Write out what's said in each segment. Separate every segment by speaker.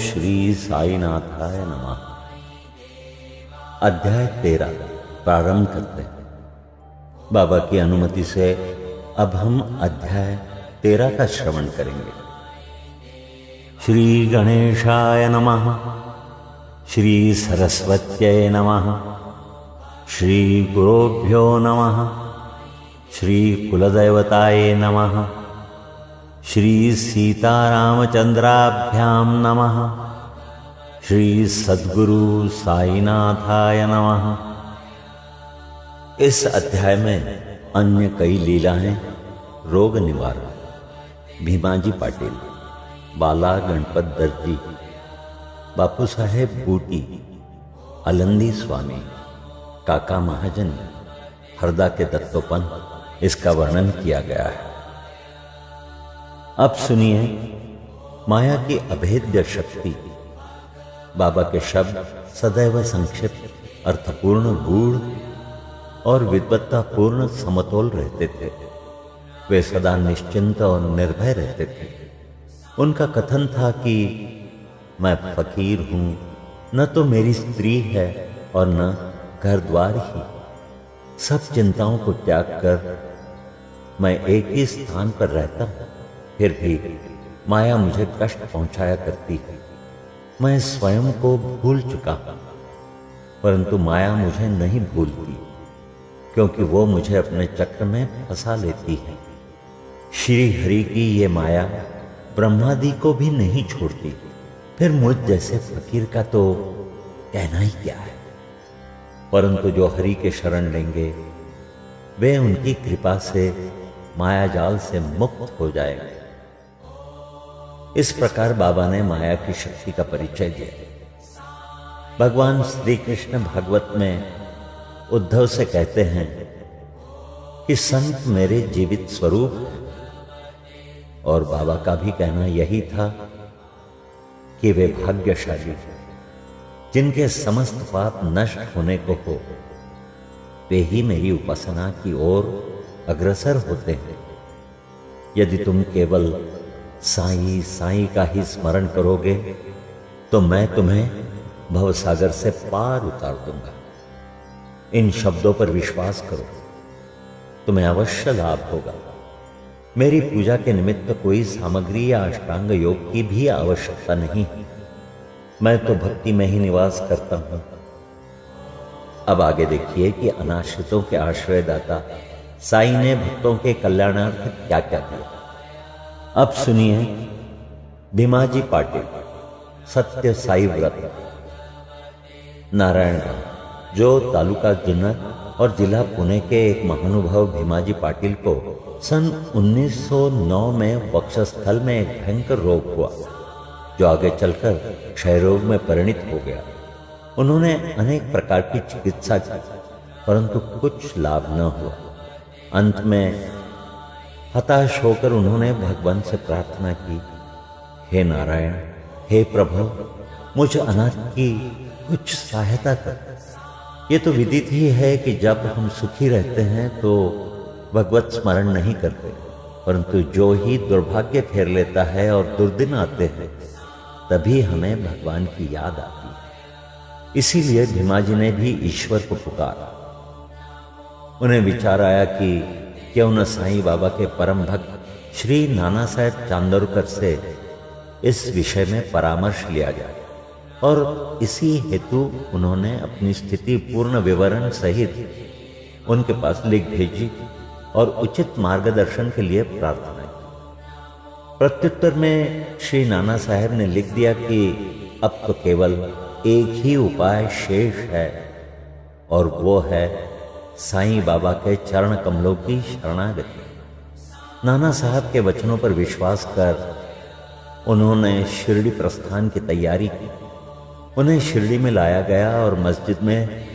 Speaker 1: श्री साईनाथाय नमः। अध्याय 13 प्रारंभ करते हैं। बाबा की अनुमति से अब हम अध्याय 13 का श्रवण करेंगे। श्री गणेशाय नमः। श्री सरस्वत्यै नमः। श्री गुरुभ्यो नमः। श्री कुलदेवताय नमः। श्री सीतारामचंद्राभ्यां नमः। श्री सद्गुरु साईनाथाय नमः। इस अध्याय में अन्य कई लीलाएं, रोग निवारण, भीमाजी पाटिल, बाला गणपत दर्जी, बापू साहेब बूटी, अलंदी स्वामी, काका महाजन, हरदा के दत्तोपंत, इसका वर्णन किया गया है। अब सुनिए माया की अभेद्य शक्ति। बाबा के शब्द सदैव संक्षिप्त, अर्थपूर्ण, गूढ़ और विद्वत्तापूर्ण समतोल रहते थे। वे सदा निश्चिंत और निर्भय रहते थे। उनका कथन था कि मैं फकीर हूं, न तो मेरी स्त्री है और न घर द्वार ही। सब चिंताओं को त्याग कर मैं एक ही स्थान पर रहता हूं, फिर भी माया मुझे कष्ट पहुंचाया करती है। मैं स्वयं को भूल चुका हूं, परंतु माया मुझे नहीं भूलती, क्योंकि वो मुझे अपने चक्र में फंसा लेती है। श्री हरि की ये माया ब्रह्मादि को भी नहीं छोड़ती, फिर मुझ जैसे फकीर का तो कहना ही क्या है। परंतु जो हरि के शरण लेंगे वे उनकी कृपा से माया जाल से मुक्त हो जाएंगे। इस प्रकार बाबा ने माया की शक्ति का परिचय दिया। भगवान श्री कृष्ण भागवत में उद्धव से कहते हैं कि संत मेरे जीवित स्वरूप है। और बाबा का भी कहना यही था कि वे भाग्यशाली जिनके समस्त पाप नष्ट होने को हो, वे ही मेरी उपासना की ओर अग्रसर होते हैं। यदि तुम केवल साईं साईं का ही स्मरण करोगे तो मैं तुम्हें भवसागर से पार उतार दूंगा। इन शब्दों पर विश्वास करो, तुम्हें अवश्य लाभ होगा। मेरी पूजा के निमित्त कोई सामग्री या अष्टांग योग की भी आवश्यकता नहीं है। मैं तो भक्ति में ही निवास करता हूं। अब आगे देखिए कि अनाश्रितों के आश्रयदाता साईं ने भक्तों के कल्याणार्थ क्या क्या किया। अब सुनिए भीमाजी पाटिल, सत्य साई व्रत, नारायणगढ़, जो तालुका जुन्नर और जिला पुणे के एक महानुभाव भीमाजी पाटिल को सन 1909 में वक्षस्थल में एक भयंकर रोग हुआ, जो आगे चलकर क्षय रोग में परिणित हो गया। उन्होंने अनेक प्रकार की चिकित्सा की, परंतु कुछ लाभ न हुआ। अंत में हताश होकर उन्होंने भगवान से प्रार्थना की, हे नारायण, हे प्रभु, मुझ अनाथ की कुछ सहायता कर। ये तो विदित ही है कि जब हम सुखी रहते हैं तो भगवत स्मरण नहीं करते, परंतु जो ही दुर्भाग्य घेर लेता है और दुर्दिन आते हैं तभी हमें भगवान की याद आती है। इसीलिए भीमाजी ने भी ईश्वर को पुकारा। उन्हें विचार आया कि क्यों न साईं बाबा के परम भक्त श्री नाना साहेब चांदोरकर से इस विषय में परामर्श लिया जाए। और इसी हेतु उन्होंने अपनी स्थिति पूर्ण विवरण सहित उनके पास लिख भेजी और उचित मार्गदर्शन के लिए प्रार्थना की। प्रत्युत्तर में श्री नाना साहेब ने लिख दिया कि अब तो केवल एक ही उपाय शेष है, और वो है साईं बाबा के चरण कमलों की शरणागति। नाना साहब के वचनों पर विश्वास कर उन्होंने शिरडी प्रस्थान की तैयारी की। उन्हें शिरडी में लाया गया और मस्जिद में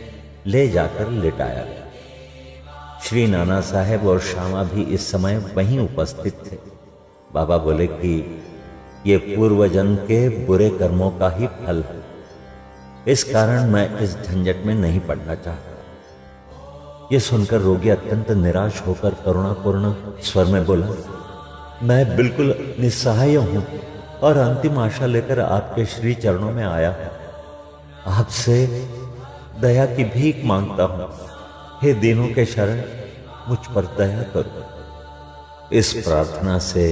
Speaker 1: ले जाकर लिटाया गया। श्री नाना साहेब और श्यामा भी इस समय वहीं उपस्थित थे। बाबा बोले कि ये पूर्वजन्म के बुरे कर्मों का ही फल है, इस कारण मैं इस झंझट में नहीं पड़ना चाहता। ये सुनकर रोगी अत्यंत निराश होकर करुणापूर्ण स्वर में बोला, मैं बिल्कुल निस्सहाय हूं, और अंतिम आशा लेकर आपके श्री चरणों में आया हूं। आपसे दया की भीख मांगता हूं। हे दीनों के शरण, मुझ पर दया करो। इस प्रार्थना से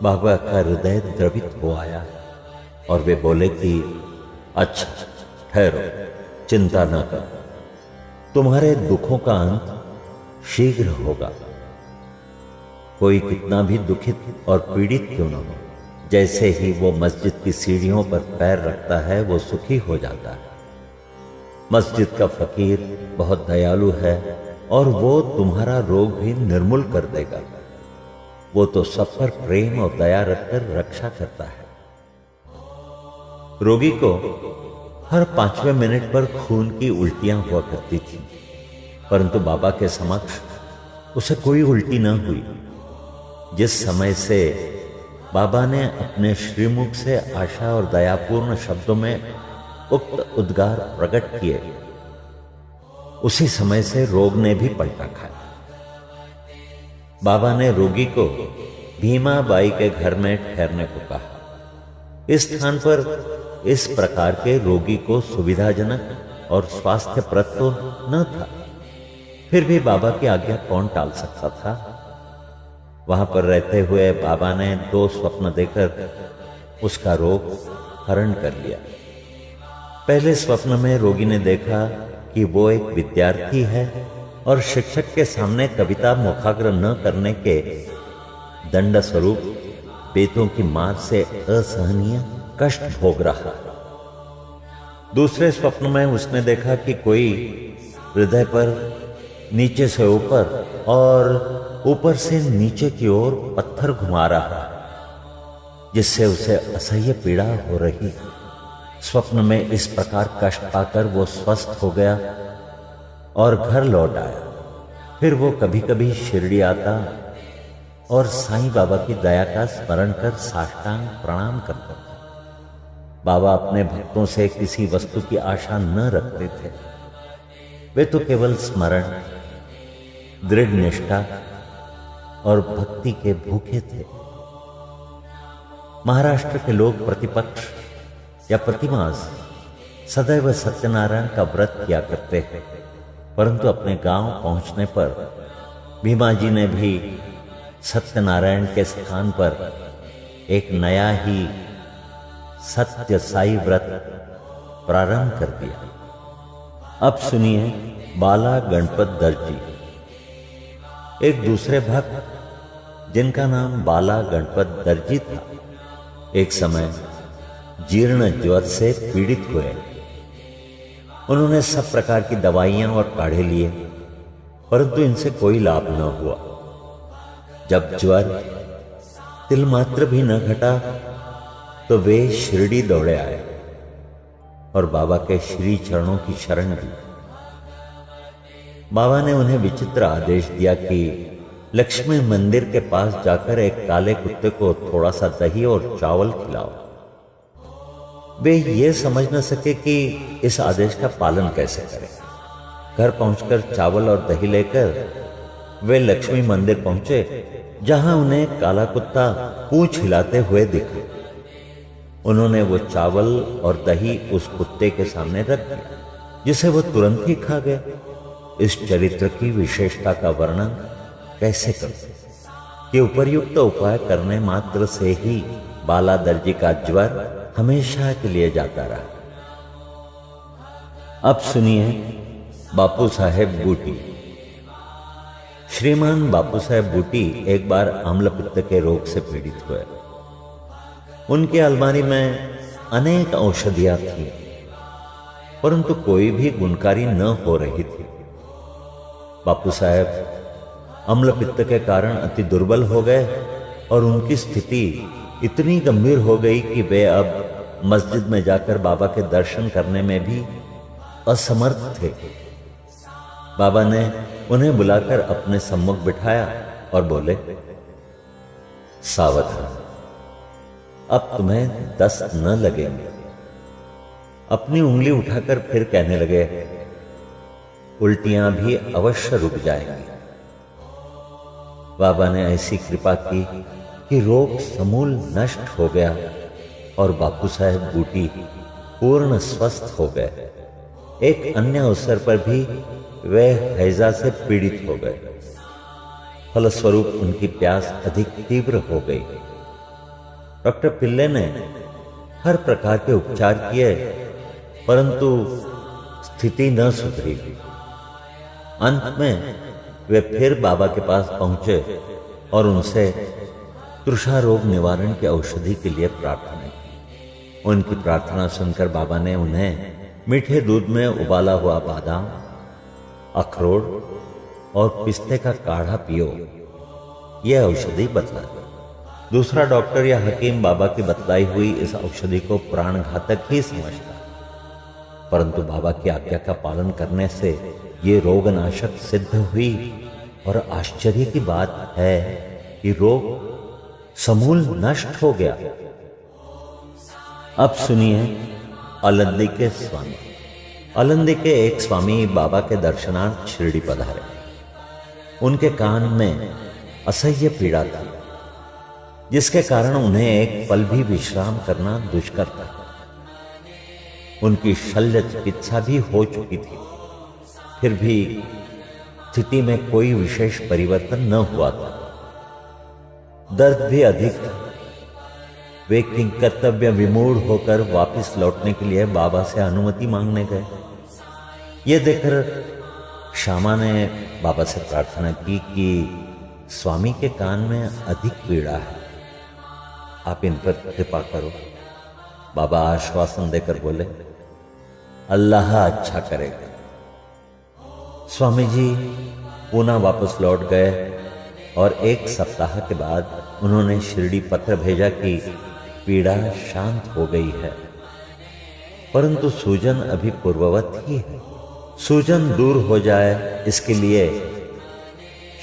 Speaker 1: बाबा का हृदय द्रवित हो आया और वे बोले कि अच्छा ठहरो, चिंता न करो, तुम्हारे दुखों का अंत शीघ्र होगा। कोई कितना भी दुखित और पीड़ित क्यों न हो, जैसे ही वो मस्जिद की सीढ़ियों पर पैर रखता है वो सुखी हो जाता है। मस्जिद का फकीर बहुत दयालु है और वो तुम्हारा रोग भी निर्मूल कर देगा। वो तो सब पर प्रेम और दया रखकर रक्षा करता है। रोगी को हर 5वें मिनट पर खून की उल्टियां हुआ करती थी, परंतु बाबा के समक्ष उसे कोई उल्टी न हुई। जिस समय से बाबा ने अपने श्रीमुख से आशा और दयापूर्ण शब्दों में उक्त उद्गार प्रकट किए, उसी समय से रोग ने भी पलटा खाया। बाबा ने रोगी को भीमा बाई के घर में ठहरने को कहा। इस स्थान पर इस प्रकार के रोगी को सुविधाजनक और स्वास्थ्यप्रद तो न था, फिर भी बाबा की आज्ञा कौन टाल सकता था। वहां पर रहते हुए बाबा ने 2 स्वप्न देकर उसका रोग हरण कर लिया। पहले स्वप्न में रोगी ने देखा कि वो एक विद्यार्थी है और शिक्षक के सामने कविता मुखाग्र न करने के दंड स्वरूप बेतों की मार से असहनीय कष्ट भोग रहा। दूसरे स्वप्न में उसने देखा कि कोई हृदय पर नीचे से ऊपर और ऊपर से नीचे की ओर पत्थर घुमा रहा, जिससे उसे असह्य पीड़ा हो रही। स्वप्न में इस प्रकार कष्ट पाकर वो स्वस्थ हो गया और घर लौट आया। फिर वो कभी कभी शिरडी आता और साईं बाबा की दया का स्मरण कर साष्टांग प्रणाम करता। बाबा अपने भक्तों से किसी वस्तु की आशा न रखते थे। वे तो केवल स्मरण, दृढ़ निष्ठा और भक्ति के भूखे थे। महाराष्ट्र के लोग प्रतिपक्ष या प्रतिमास सदैव सत्यनारायण का व्रत किया करते हैं, परंतु अपने गांव पहुंचने पर भीमा जी ने भी सत्यनारायण के स्थान पर एक नया ही सत्य साई व्रत प्रारंभ कर दिया। अब सुनिए बाला गणपत दर्जी। एक दूसरे भक्त जिनका नाम बाला गणपत दर्जी था, एक समय जीर्ण ज्वर से पीड़ित हुए। उन्होंने सब प्रकार की दवाइयां और काढ़े लिए, परंतु इनसे कोई लाभ न हुआ। जब ज्वर तिल मात्र भी न घटा तो वे शिरडी दौड़े आए और बाबा के श्री चरणों की शरण ली। बाबा ने उन्हें विचित्र आदेश दिया कि लक्ष्मी मंदिर के पास जाकर एक काले कुत्ते को थोड़ा सा दही और चावल खिलाओ। वे ये समझ न सके कि इस आदेश का पालन कैसे करें। घर पहुंचकर चावल और दही लेकर वे लक्ष्मी मंदिर पहुंचे, जहां उन्हें काला कुत्ता पूंछ हिलाते हुए दिखा। उन्होंने वो चावल और दही उस कुत्ते के सामने रख दिया, जिसे वो तुरंत ही खा गया। इस चरित्र की विशेषता का वर्णन कैसे करूं कि उपर्युक्त उपाय करने मात्र से ही बाला दर्जी का ज्वर हमेशा के लिए जाता रहा। अब सुनिए बापू साहेब बूटी। श्रीमान बापू साहेब बूटी एक बार आम्लपित्त के रोग से पीड़ित हुए। उनकी अलमारी में अनेक औषधियां थी, परंतु कोई भी गुणकारी न हो रही थी। बापू साहेब अम्लपित्त के कारण अति दुर्बल हो गए और उनकी स्थिति इतनी गंभीर हो गई कि वे अब मस्जिद में जाकर बाबा के दर्शन करने में भी असमर्थ थे। बाबा ने उन्हें बुलाकर अपने सम्मुख बिठाया और बोले, सावधान, अब तुम्हें दस्त न लगेंगे। अपनी उंगली उठाकर फिर कहने लगे, उल्टियां भी अवश्य रुक जाएंगी। बाबा ने ऐसी कृपा की कि रोग समूल नष्ट हो गया और बापू साहेब बूटी पूर्ण स्वस्थ हो गए। एक अन्य अवसर पर भी वे हैजा से पीड़ित हो गए। फलस्वरूप उनकी प्यास अधिक तीव्र हो गई। डॉक्टर पिल्ले ने हर प्रकार के उपचार किए, परंतु स्थिति न सुधरी। अंत में वे फिर बाबा के पास पहुंचे और उनसे तृषा रोग निवारण की औषधि के लिए प्रार्थना की। उनकी प्रार्थना सुनकर बाबा ने उन्हें मीठे दूध में उबाला हुआ बादाम, अखरोट और पिस्ते का काढ़ा पियो, यह औषधि बतला दी। दूसरा डॉक्टर या हकीम बाबा की बतलाई हुई इस औषधि को प्राणघातक ही समझता, परंतु बाबा की आज्ञा का पालन करने से ये रोगनाशक सिद्ध हुई और आश्चर्य की बात है कि रोग समूल नष्ट हो गया। अब सुनिए अलंदी के स्वामी। अलंदी के एक स्वामी बाबा के दर्शनार्थ शिरडी पधारे। उनके कान में असह्य पीड़ा थी, जिसके कारण उन्हें एक पल भी विश्राम करना दुष्कर था। उनकी शल्य चिकित्सा भी हो चुकी थी, फिर भी स्थिति में कोई विशेष परिवर्तन न हुआ था। दर्द भी अधिक था। वे किंकर्तव्य विमूढ़ होकर वापस लौटने के लिए बाबा से अनुमति मांगने गए। ये देखकर श्यामा ने बाबा से प्रार्थना की कि स्वामी के कान में अधिक पीड़ा है, आप इन पर कृपा करो। बाबा आश्वासन देकर बोले, अल्लाह अच्छा करेगा। स्वामी जी पूना वापस लौट गए और एक सप्ताह के बाद उन्होंने शिरडी पत्र भेजा कि पीड़ा शांत हो गई है, परंतु सूजन अभी पूर्ववत ही है। सूजन दूर हो जाए इसके लिए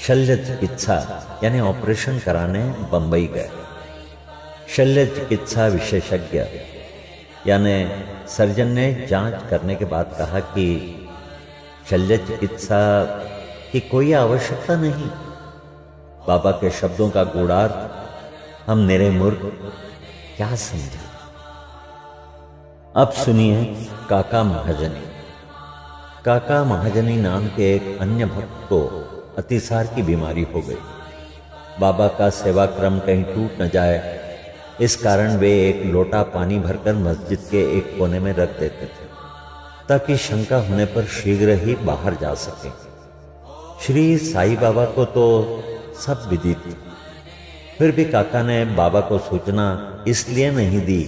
Speaker 1: शल्य चिकित्सा यानी ऑपरेशन कराने बंबई गए। शल्य चिकित्सा विशेषज्ञ यानी सर्जन ने जांच करने के बाद कहा कि शल्य चिकित्सा की कोई आवश्यकता नहीं। बाबा के शब्दों का गूढ़ार्थ हम निरे मूर्ख क्या समझे। अब सुनिए काका महाजनी। काका महाजनी नाम के एक अन्य भक्त को अतिसार की बीमारी हो गई। बाबा का सेवा क्रम कहीं टूट न जाए, इस कारण वे एक लोटा पानी भरकर मस्जिद के एक कोने में रख देते थे, ताकि शंका होने पर शीघ्र ही बाहर जा सके। श्री साईं बाबा को तो सब विदित थी, फिर भी काका ने बाबा को सूचना इसलिए नहीं दी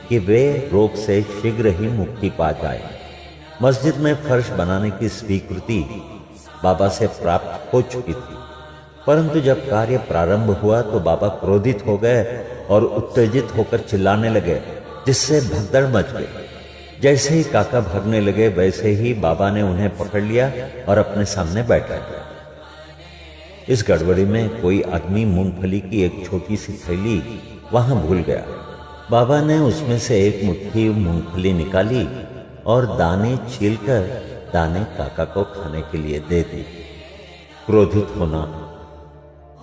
Speaker 1: कि वे रोग से शीघ्र ही मुक्ति पा जाए। मस्जिद में फर्श बनाने की स्वीकृति बाबा से प्राप्त हो चुकी थी, परंतु जब कार्य प्रारंभ हुआ तो बाबा क्रोधित हो गए और उत्तेजित होकर चिल्लाने लगे, जिससे भगदड़ मच गई। जैसे ही काका भागने लगे, वैसे ही बाबा ने उन्हें पकड़ लिया और अपने सामने बैठा दिया। इस गड़बड़ी में कोई आदमी मूंगफली की एक छोटी सी थैली वहां भूल गया। बाबा ने उसमें से एक मुट्ठी मूंगफली निकाली और दाने छीलकर दाने काका को खाने के लिए दे दी। क्रोधित होना,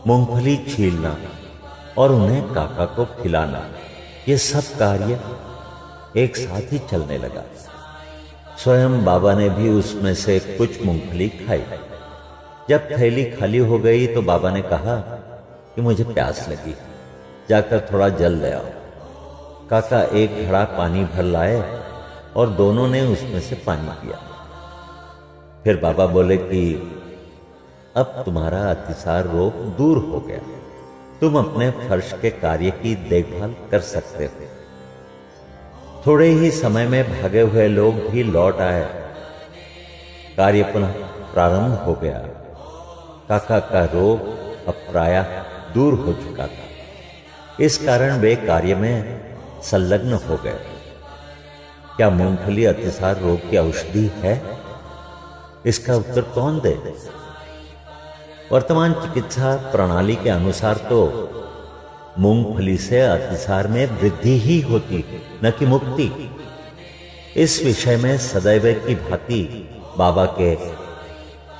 Speaker 1: मूंगफली छीलना और उन्हें काका को खिलाना, ये सब कार्य एक साथ ही चलने लगा। स्वयं बाबा ने भी उसमें से कुछ मूंगफली खाई। जब थैली खाली हो गई तो बाबा ने कहा कि मुझे प्यास लगी, जाकर थोड़ा जल ले आओ। काका एक घड़ा पानी भर लाए और दोनों ने उसमें से पानी पिया। फिर बाबा बोले कि अब तुम्हारा अतिसार रोग दूर हो गया, तुम अपने फर्श के कार्य की देखभाल कर सकते हो। थोड़े ही समय में भागे हुए लोग भी लौट आए। कार्य पुनः प्रारंभ हो गया। काका का रोग अब प्रायः दूर हो चुका था, इस कारण वे कार्य में संलग्न हो गए। क्या मूंगफली अतिसार रोग की औषधि है? इसका उत्तर कौन दे? वर्तमान चिकित्सा प्रणाली के अनुसार तो मूंगफली से अतिसार में वृद्धि ही होती, न कि मुक्ति। इस विषय में सदैव की भांति बाबा के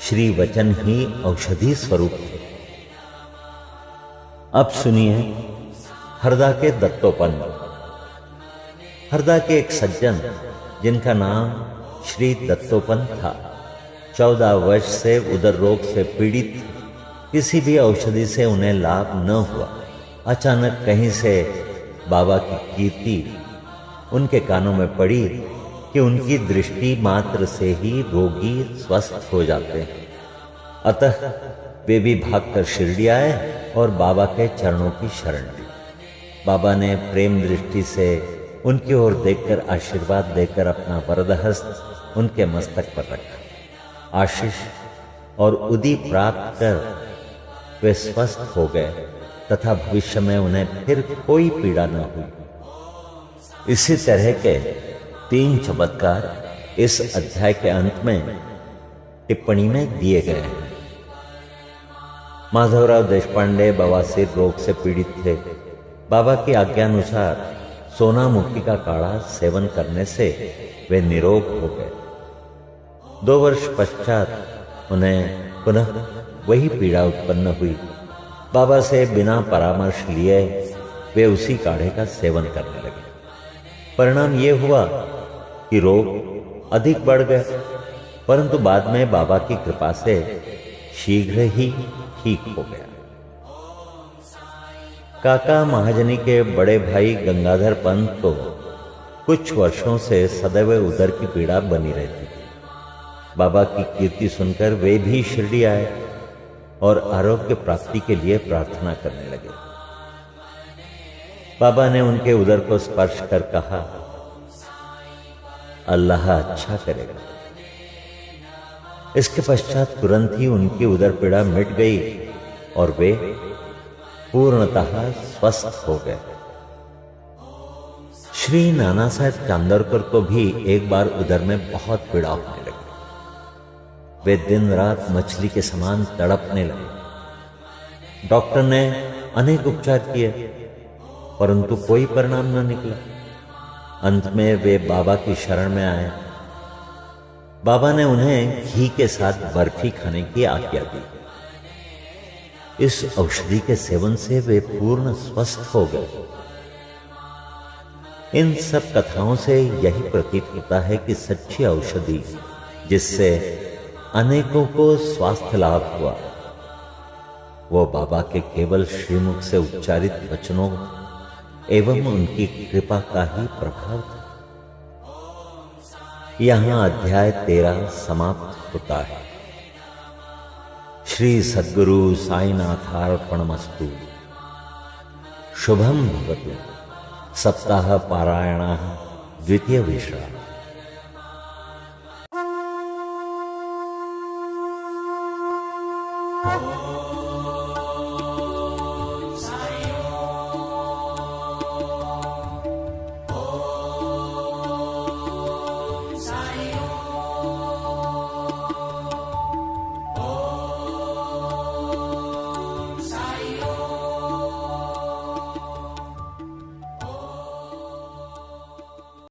Speaker 1: श्री वचन ही औषधि स्वरूप थे। अब सुनिए हरदा के दत्तोपंत। हरदा के एक सज्जन जिनका नाम श्री दत्तोपंत था, 14 वर्ष से उदर रोग से पीड़ित थे। किसी भी औषधि से उन्हें लाभ न हुआ। अचानक कहीं से बाबा की कीर्ति उनके कानों में पड़ी कि उनकी दृष्टि मात्र से ही रोगी स्वस्थ हो जाते हैं। अतः वे भी भागकर शिरडी आए और बाबा के चरणों की शरण ली। बाबा ने प्रेम दृष्टि से उनकी ओर देखकर आशीर्वाद देकर अपना वरदहस्त उनके मस्तक पर रखा। आशीष और उदी प्राप्त कर वे स्वस्थ हो गए तथा भविष्य में उन्हें फिर कोई पीड़ा न हुई। इसी तरह के 3 चमत्कार इस अध्याय के अंत में टिप्पणी में दिए गए हैं। माधवराव देशपांडे बवासीर रोग से पीड़ित थे। बाबा की आज्ञानुसार सोनामुखी का काढ़ा सेवन करने से वे निरोग हो गए। 2 वर्ष पश्चात उन्हें पुनः वही पीड़ा उत्पन्न हुई। बाबा से बिना परामर्श लिए वे उसी काढ़े का सेवन करने लगे। परिणाम ये हुआ कि रोग अधिक बढ़ गए, परंतु बाद में बाबा की कृपा से शीघ्र ही ठीक हो गया। काका महाजनी के बड़े भाई गंगाधर पंत को कुछ वर्षों से सदैव उदर की पीड़ा बनी रहती थी। बाबा की कीर्ति सुनकर वे भी शिरडी आए और आरोग्य प्राप्ति के लिए प्रार्थना करने लगे। बाबा ने उनके उदर को स्पर्श कर कहा, अल्लाह अच्छा करेगा। इसके पश्चात तुरंत ही उनकी उदर पीड़ा मिट गई और वे पूर्णतः स्वस्थ हो गए। श्री नाना साहेब चांदोरकर को भी एक बार उदर में बहुत पीड़ा होने लगी। वे दिन रात मछली के समान तड़पने लगे। डॉक्टर ने अनेक उपचार किए, परंतु कोई परिणाम न निकला। अंत में वे बाबा की शरण में आए। बाबा ने उन्हें घी के साथ बर्फी खाने की आज्ञा दी। इस औषधि के सेवन से वे पूर्ण स्वस्थ हो गए। इन सब कथाओं से यही प्रतीत होता है कि सच्ची औषधि जिससे अनेकों को स्वास्थ्य लाभ हुआ, वो बाबा के केवल श्रीमुख से उच्चारित वचनों एवं उनकी कृपा का ही प्रभाव था। यहां अध्याय 13 समाप्त होता है। श्री सद्गुरु साईनाथार्पणमस्तु। शुभम भवतु। सप्ताह पारायण द्वितीय विश्राम।